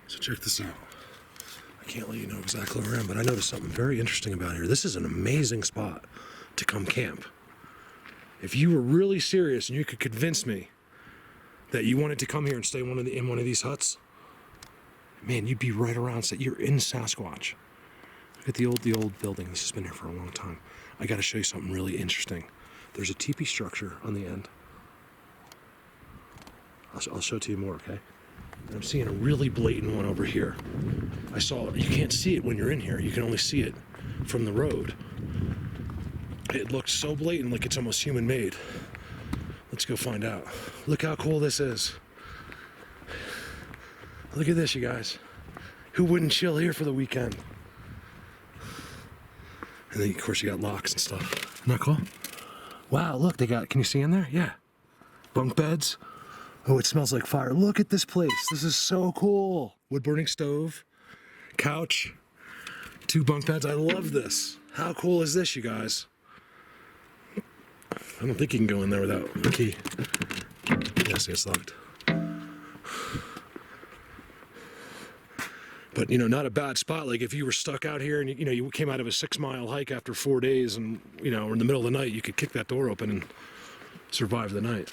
So check this out. I can't let you know exactly where I am, but I noticed something very interesting about here. This is an amazing spot to come camp. If you were really serious and you could convince me that you wanted to come here and stay in one of these huts, man, you'd be right around. So you're in Sasquatch. Look at the old building. This has been here for a long time. I got to show you something really interesting. There's a teepee structure on the end. I'll show it to you more, okay? And I'm seeing a really blatant one over here. I saw it. You can't see it when you're in here. You can only see it from the road. It looks so blatant, like it's almost human-made. Let's go find out. Look how cool this is. Look at this, you guys. Who wouldn't chill here for the weekend? And then, of course, you got locks and stuff. Isn't that cool? Wow, look, they got, can you see in there? Yeah. Bunk beds. Oh, it smells like fire. Look at this place. This is so cool. Wood burning stove, couch, 2 bunk beds. I love this. How cool is this, you guys? I don't think you can go in there without a key. Yes, it's locked. But, you know, not a bad spot. Like if you were stuck out here and, you know, you came out of a 6-mile hike after 4 days and, you know, in the middle of the night, you could kick that door open and survive the night.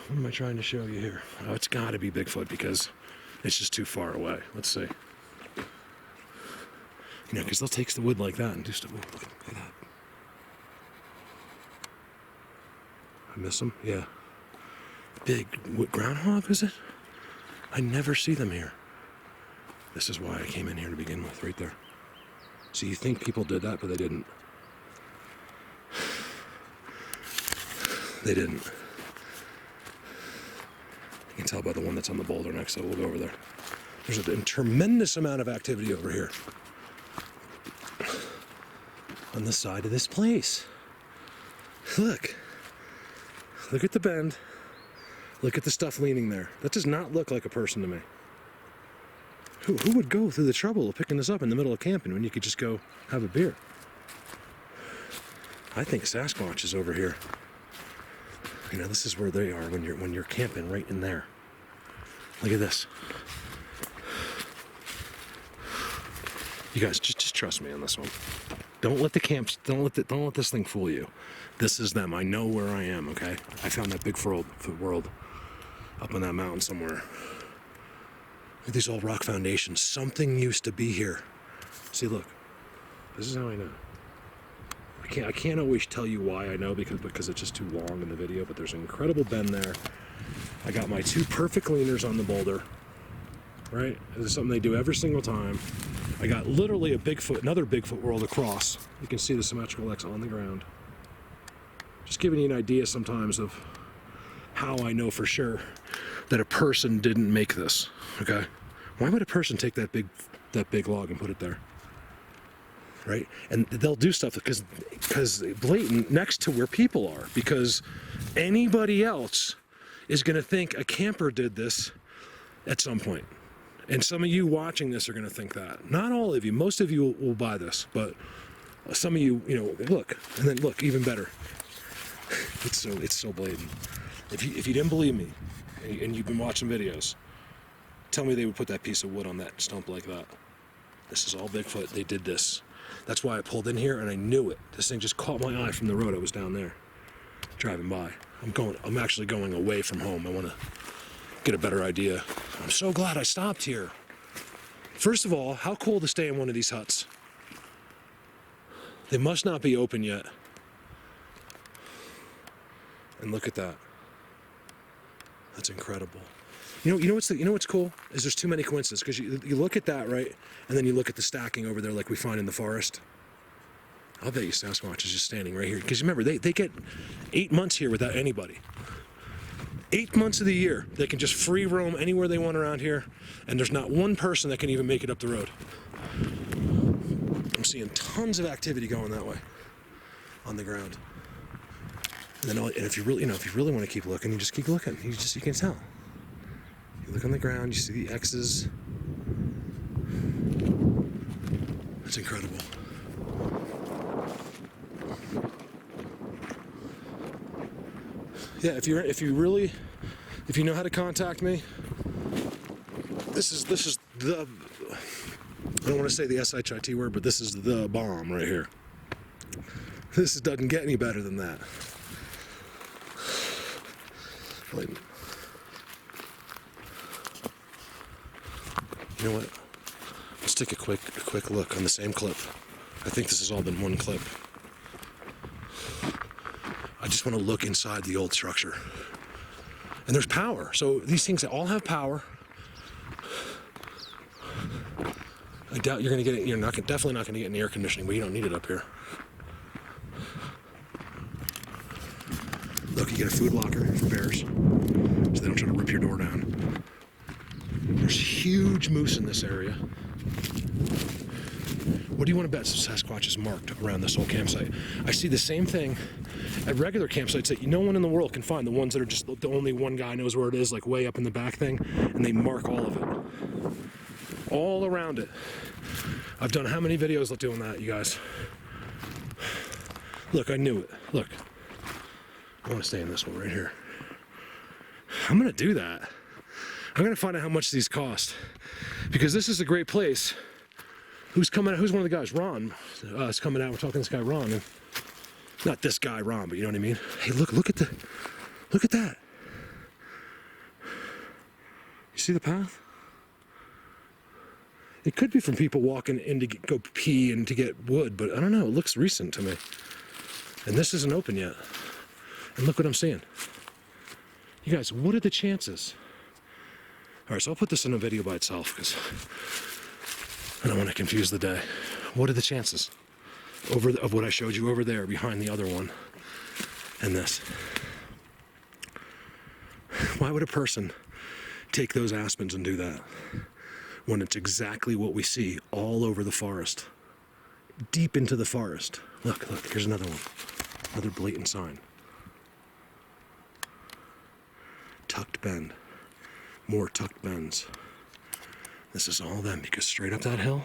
What am I trying to show you here? Oh, it's got to be Bigfoot because it's just too far away. Let's see. You know, because they'll take the wood like that and do stuff. Look at that. I miss them? Yeah. Big groundhog, is it? I never see them here. This is why I came in here to begin with, right there. So you think people did that, but they didn't. They didn't. You can tell by the one that's on the boulder next, so we'll go over there. There's a tremendous amount of activity over here on the side of this place. Look at the bend. Look at the stuff leaning there. That does not look like a person to me. Who would go through the trouble of picking this up in the middle of camping when you could just go have a beer? I think Sasquatch is over here. You know, this is where they are when you're camping, right in there. Look at this. You guys, just trust me on this one. Don't let this thing fool you. This is them. I know where I am, okay? I found that Bigfoot world up on that mountain somewhere. Look at these old rock foundations. Something used to be here. See, look. This is how I know. I can't always tell you why I know because it's just too long in the video, but there's an incredible bend there. I got my 2 perfect leaners on the boulder, right? This is something they do every single time. I got literally another Bigfoot world across. You can see the symmetrical X on the ground. Just giving you an idea sometimes of how I know for sure that a person didn't make this, okay? Why would a person take that big log and put it there? Right? And they'll do stuff because blatant next to where people are, because anybody else is going to think a camper did this at some point. And some of you watching this are going to think that. Not all of you. Most of you will buy this, but some of you, you know, look, and then look, even better. It's so blatant. If you didn't believe me, and you've been watching videos, tell me they would put that piece of wood on that stump like that. This is all Bigfoot. They did this. That's why I pulled in here, and I knew it. This thing just caught my eye from the road. I was down there, driving by. I'm actually going away from home. I want to get a better idea. I'm so glad I stopped here. First of all, how cool to stay in one of these huts. They must not be open yet. And look at that. That's incredible. You know what's cool is there's too many coincidences, because you look at that, right, and then you look at the stacking over there like we find in the forest. I'll bet you Sasquatch is just standing right here, because remember they get 8 months here without anybody. 8 months of the year they can just free roam anywhere they want around here, and there's not one person that can even make it up the road. I'm seeing tons of activity going that way on the ground. And then if you really want to keep looking, you just keep looking. You can tell. You look on the ground, you see the X's. That's incredible. Yeah, if you know how to contact me, This is the, I don't want to say the SHIT word, but this is the bomb right here. This doesn't get any better than that. Wait. You know what? Let's take a quick look on the same clip. I think this has all been one clip. I just want to look inside the old structure. And there's power. So these things all have power. I doubt you're going to get it. You're definitely not going to get any air conditioning, but you don't need it up here. Look, you get a food locker for bears, so they don't try to rip your door down. There's huge moose in this area. What do you want to bet Sasquatch is marked around this whole campsite? I see the same thing at regular campsites that no one in the world can find. The ones that are just the only one guy knows where it is, like way up in the back thing, and they mark all of it. All around it. I've done how many videos doing that, you guys? Look, I knew it. Look. I want to stay in this one right here. I'm going to do that. I'm going to find out how much these cost. Because this is a great place. Who's coming out? Who's one of the guys? Ron is coming out. We're talking to this guy, Ron. And not this guy, Ron, but you know what I mean? Hey, look at that. You see the path? It could be from people walking in to go pee and to get wood, but I don't know. It looks recent to me. And this isn't open yet. And look what I'm seeing. You guys, what are the chances? All right, so I'll put this in a video by itself because I don't want to confuse the day. What are the chances of what I showed you over there behind the other one and this? Why would a person take those aspens and do that when it's exactly what we see all over the forest, deep into the forest? Look, here's another one, another blatant sign. Tucked bend, more tucked bends. This is all them because straight up that hill,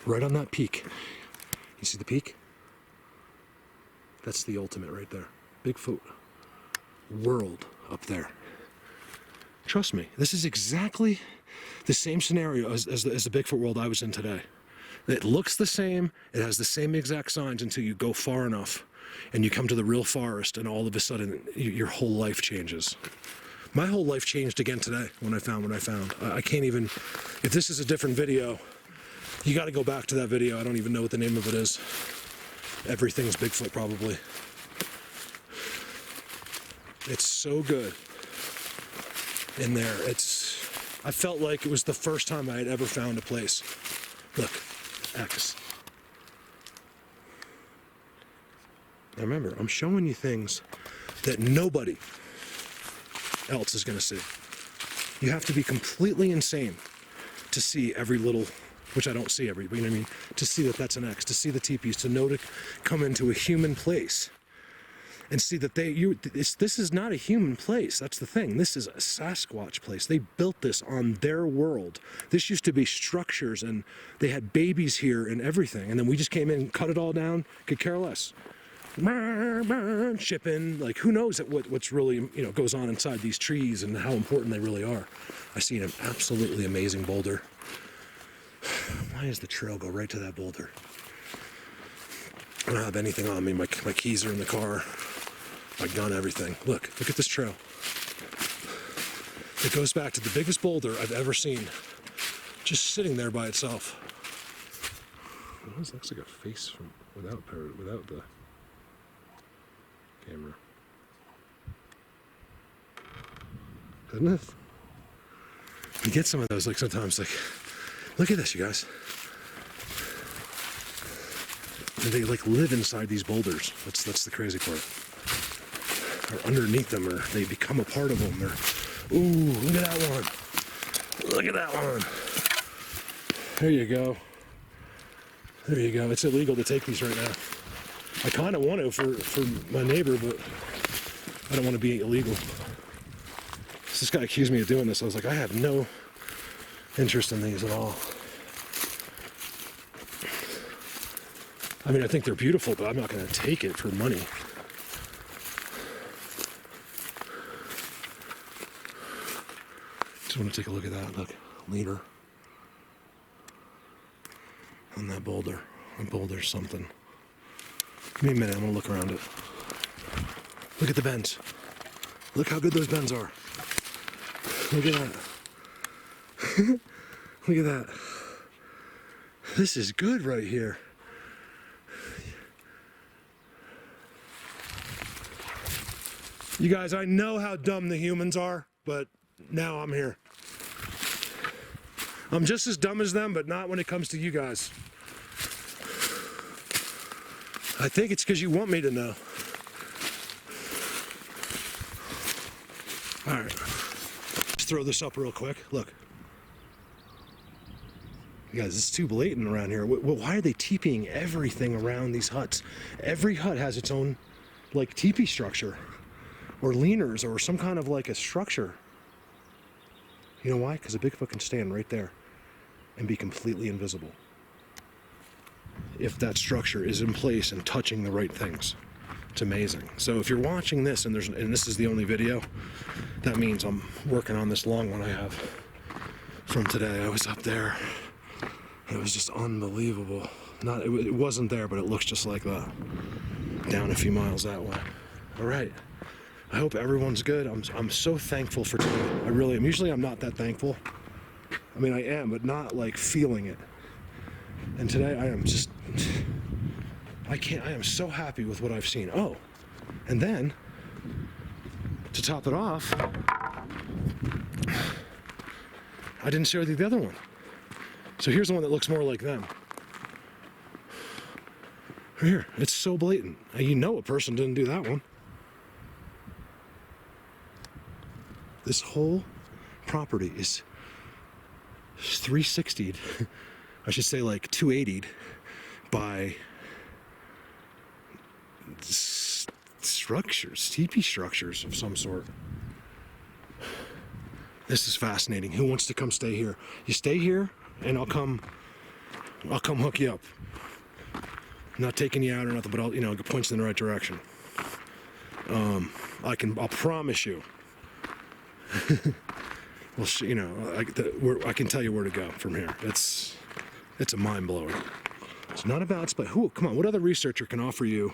right on that peak, you see the peak? That's the ultimate right there. Bigfoot world up there. Trust me, this is exactly the same scenario as the Bigfoot world I was in today. It looks the same, it has the same exact signs until you go far enough and you come to the real forest and all of a sudden your whole life changes. My whole life changed again today when I found what I found. I can't even, if this is a different video, you got to go back to that video. I don't even know what the name of it is. Everything's Bigfoot probably. It's so good in there. I felt like it was the first time I had ever found a place. Look, X. Now remember, I'm showing you things that nobody else is going to see. You have to be completely insane to see every little, which I don't see every, but you know what I mean? To see that that's an X, to see the teepees, to know to come into a human place and see that this is not a human place. That's the thing. This is a Sasquatch place. They built this on their world. This used to be structures and they had babies here and everything. And then we just came in, cut it all down, could care less. Shipping, like who knows what's really, goes on inside these trees and how important they really are. I see an absolutely amazing boulder. Why does the trail go right to that boulder? I don't have anything on me. My keys are in the car. My gun, everything. Look at this trail. It goes back to the biggest boulder I've ever seen, just sitting there by itself. This looks like a face from without the camera. Doesn't it? You get some of those, like sometimes, like, look at this, you guys. And they like live inside these boulders. That's the crazy part. Or underneath them, or they become a part of them. Or, ooh, look at that one. Look at that one. There you go. There you go. It's illegal to take these right now. I kind of want to for my neighbor, but I don't want to be illegal. This guy accused me of doing this. I was like, I have no interest in these at all. I mean, I think they're beautiful, but I'm not going to take it for money. Just want to take a look at that. Look, leader on that boulder. A boulder's something. Give me a minute. I'm gonna look around it. Look at the bends. Look how good those bends are. Look at that. Look at that. This is good right here. You guys, I know how dumb the humans are, but now I'm here. I'm just as dumb as them, but not when it comes to you guys. I think it's because you want me to know. All right, let's throw this up real quick. Look. You guys, it's too blatant around here. Why are they teepeeing everything around these huts? Every hut has its own, like, teepee structure, or leaners, or some kind of, like, a structure. You know why? Because a Bigfoot can stand right there and be completely invisible if that structure is in place and touching the right things. It's amazing. So if you're watching this and this is the only video, that means I'm working on this long one I have from today. I was up there. It was just unbelievable. It wasn't there, but it looks just like that. Down a few miles that way. All right. I hope everyone's good. I'm so thankful for today. I really am. Usually I'm not that thankful. I mean, I am, but not like feeling it. And today I am just, I am so happy with what I've seen. Oh, and then to top it off, I didn't share the other one. So here's the one that looks more like them. Right here, it's so blatant. You know a person didn't do that one. This whole property is 360'd, I should say like 280'd by structures, teepee structures of some sort. This is fascinating. Who wants to come stay here? You stay here and I'll come hook you up. I'm not taking you out or nothing, but I'll, point you in the right direction. I'll promise you. Well, I can tell you where to go from here. It's a mind blower. It's not a bad spot. Come on, what other researcher can offer you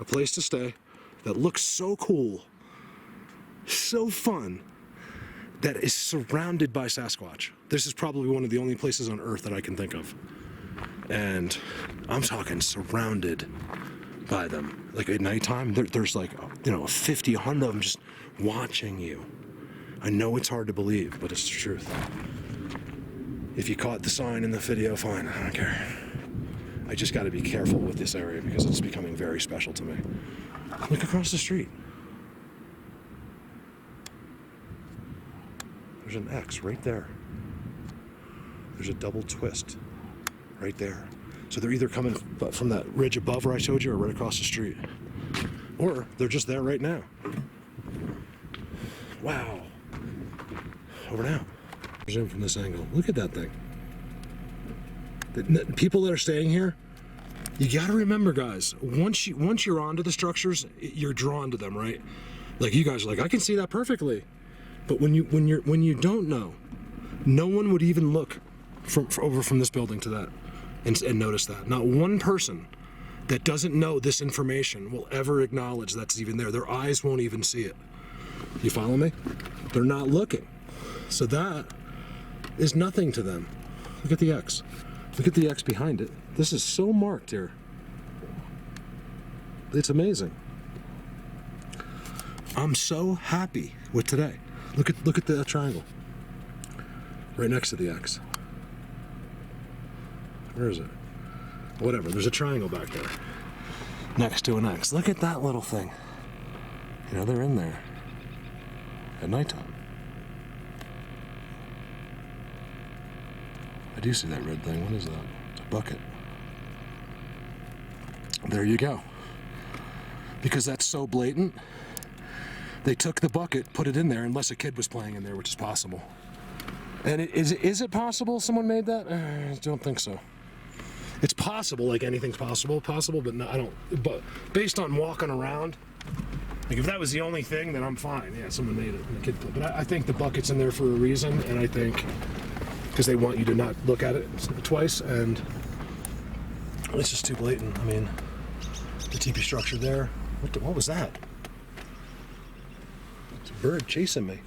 a place to stay that looks so cool, so fun, that is surrounded by Sasquatch? This is probably one of the only places on Earth that I can think of. And I'm talking surrounded by them. Like at nighttime, there's like, 50, 100 of them just watching you. I know it's hard to believe, but it's the truth. If you caught the sign in the video, fine, I don't care. I just got to be careful with this area because it's becoming very special to me. Look across the street. There's an X right there. There's a double twist right there. So they're either coming from that ridge above where I showed you or right across the street. Or they're just there right now. Wow. Over now. Zoom from this angle. Look at that thing. The people that are staying here, you gotta remember, guys, once you're onto the structures, you're drawn to them, right? Like you guys are like, I can see that perfectly. But when you don't know, no one would even look over from this building to that and notice that. Not one person that doesn't know this information will ever acknowledge that's even there. Their eyes won't even see it. You follow me? They're not looking. So that is nothing to them. Look at the X. Look at the X behind it. This is so marked here. It's amazing. I'm so happy with today. Look at the triangle. Right next to the X. Where is it? Whatever, there's a triangle back there. Next to an X. Look at that little thing. They're in there. At nighttime. I do see that red thing. What is that? It's a bucket. There you go. Because that's so blatant, they took the bucket, put it in there, unless a kid was playing in there, which is possible. And is it possible someone made that? I don't think so. It's possible, like anything's possible, but no, I don't. But based on walking around Like, if that was the only thing, then I'm fine. Yeah, someone made it and the kid put. But I think the bucket's in there for a reason, and I think because they want you to not look at it twice, and it's just too blatant. I mean, the teepee structure there. What was that? It's a bird chasing me.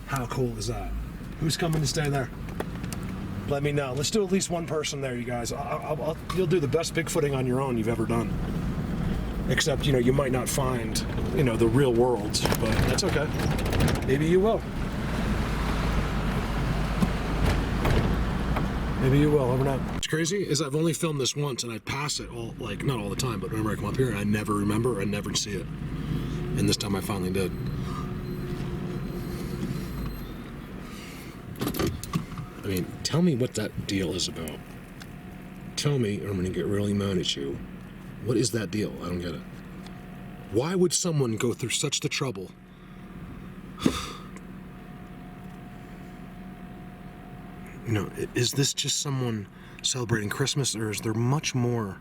How cool is that? Who's coming to stay there? Let me know. Let's do at least one person there, you guys. You'll do the best Bigfooting on your own you've ever done. Except, you might not find, the real worlds, but that's okay. Maybe you will. Maybe you will, never know. What's crazy is I've only filmed this once, and I pass it all, not all the time, but whenever I come up here, I never remember, I never see it. And this time I finally did. I mean, tell me what that deal is about. Tell me, or I'm gonna get really mad at you. What is that deal? I don't get it. Why would someone go through such the trouble? Is this just someone celebrating Christmas, or is there much more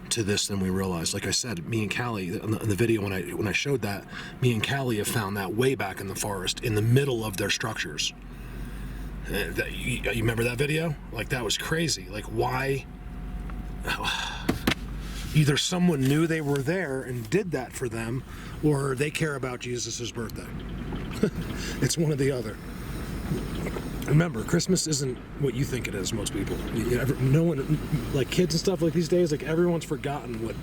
to this than we realize? Like I said, me and Callie, in the video when I showed that, me and Callie have found that way back in the forest, in the middle of their structures. You remember that video? Like, that was crazy. Like, why? Either someone knew they were there and did that for them, or they care about Jesus' birthday. It's one or the other. Remember, Christmas isn't what you think it is, most people. No one, like kids and stuff like these days, like everyone's forgotten what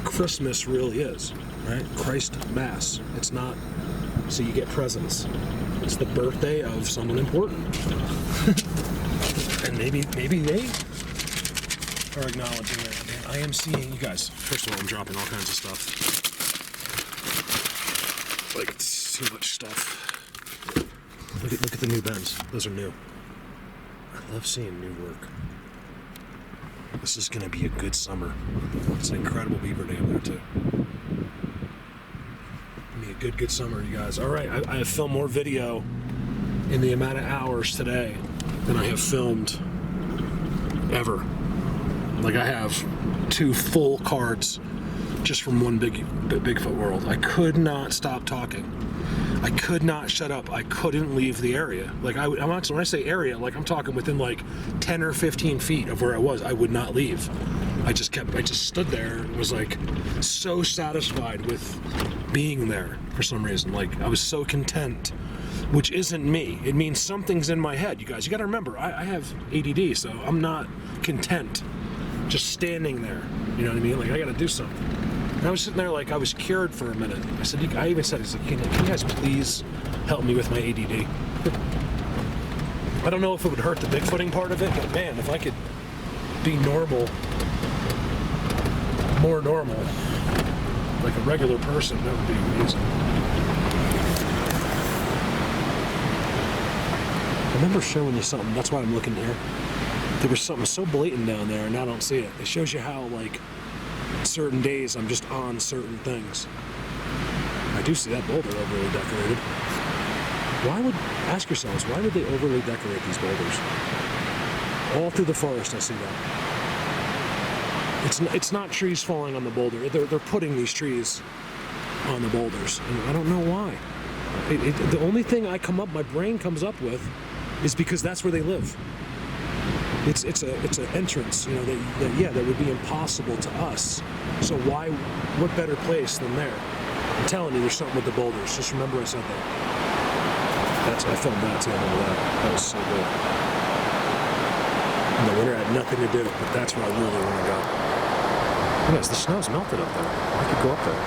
Christmas really is, right? Christ Mass. It's not, so you get presents. It's the birthday of someone important. And maybe they are acknowledging it. And I am seeing, you guys, first of all, I'm dropping all kinds of stuff. Like, it's too much stuff. Look at the new bends. Those are new. I love seeing new work. This is gonna be a good summer. It's an incredible beaver dam there too. Be a good summer, you guys. All right, I have filmed more video in the amount of hours today than I have filmed ever. Like, I have 2 full cards just from one Bigfoot world. I could not stop talking. I could not shut up. I couldn't leave the area. Like, when I say area, like, I'm talking within like 10 or 15 feet of where I was. I would not leave. I just stood there and was like so satisfied with being there for some reason. Like, I was so content, which isn't me. It means something's in my head, you guys. You gotta remember, I have ADD, so I'm not content just standing there. You know what I mean? Like, I gotta do something. And I was sitting there like I was cured for a minute. I even said, can you guys please help me with my ADD? I don't know if it would hurt the Bigfooting part of it, but man, if I could be normal, more normal, like a regular person, that would be amazing. I remember showing you something, that's why I'm looking here. There was something so blatant down there, and now I don't see it. It shows you how, like, certain days I'm just on certain things. I do see that boulder overly decorated. Ask yourselves, why would they overly decorate these boulders? All through the forest I see that. It's not trees falling on the boulder. They're putting these trees on the boulders, and I don't know why. The only thing my brain comes up with is because that's where they live. It's an entrance, that would be impossible to us. So what better place than there? I'm telling you, there's something with the boulders. Just remember I said that. I filmed that too. I remember that. That was so good. And the winter had nothing to do, but that's where I really want to go. Yes, the snow's melted up there. I could go up there.